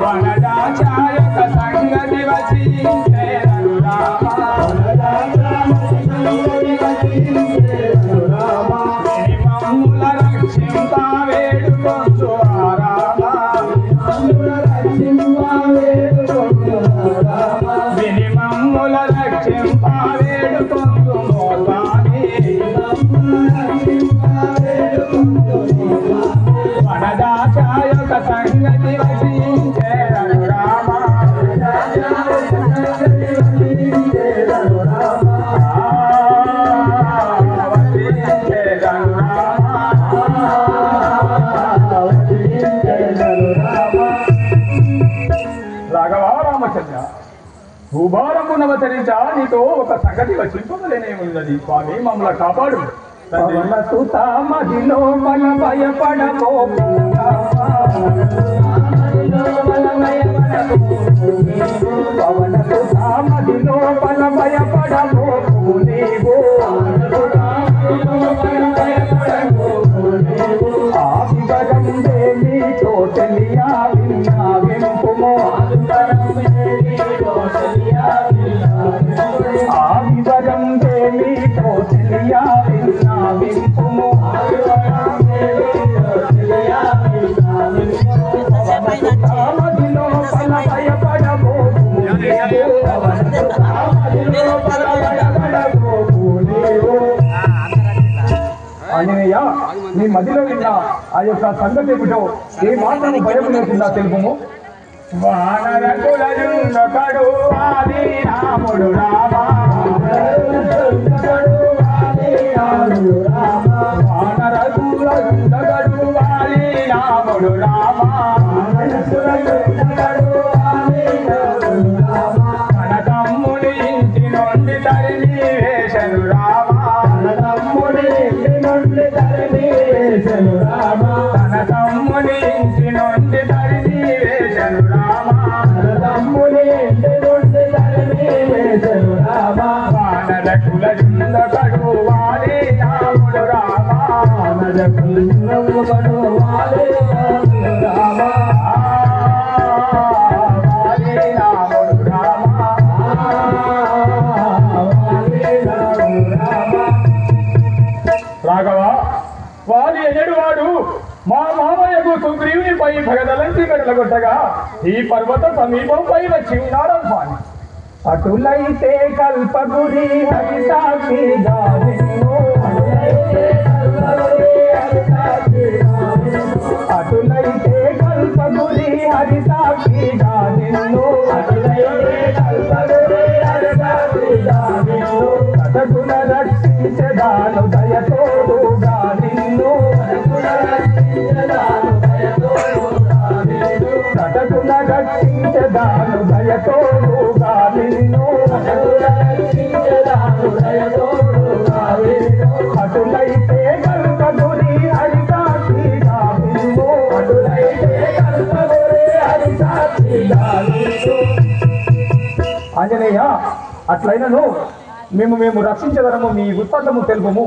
వనదాచాయక సంగతి వసించే మమ్ముల రక్షింప వేడుకొందు విని మమ్ముల రక్షింప వేడుకొందు వనదాచాయక సంగతి వసించే రామ రాఘవారామచంద్ర భూభారమునవతరించా నీతో ఒక సంగతి వచింపలేనేమున్నది స్వామి మమ్మల్ని కాపాడు మదిలో మన భయపడమో పవన మదిలో మన భయపడమో నీవు ఆ వివరం దేని తోటలియా విన్నా వింపుమో ఆ వివరం దేని తోటలియా విన్నా వింపుమో మదిలో మన భయపడమో ఆంజనేయ నీ మదిలో విన్న ఆ యొక్క సంగతి ఏమిటో ఏ మాత్రం భయం లేకుండా తెలుపుము. వానరకులయుండొకడు ఆది రాముడు రామ వానరకులయుండొకడు ఆది రాముడు రామ తన తమ్ముడి ఇంటి నుండి తరిమి వేషను రామ తన తమ్ముడి ఇంటి నుండి తరిమి వేషను రామ వానరకులయుండొకడు ఆది రాముడు రామ వానరకులయుండొకడు ఆది రాముడు రామ రాఘవ వాలి ఎజడువాడు మా మామయ్యకు సుగ్రీవునిపై భగదలంచి గడలగొట్టగా ఈ పర్వత సమీపంపై వచ్చి ఉన్నాడు స్వామి. అటులైతే కల్పగురి హరి సాక్షిగా నిన్ను అటులైతే కల్పగురి హరి సాక్షిగా నిన్ను కథకుల రక్షించదాను దయతోడుగా నిన్ను కథకుల రక్షించదాను దయతోడుగా నిన్ను అటులైతే కల్పగురి హరి సాక్షిగా నిన్ను ఆంజనేయ అట్లయినను మేము రక్షించదరము మీ వృత్తాంతము తెలుపము.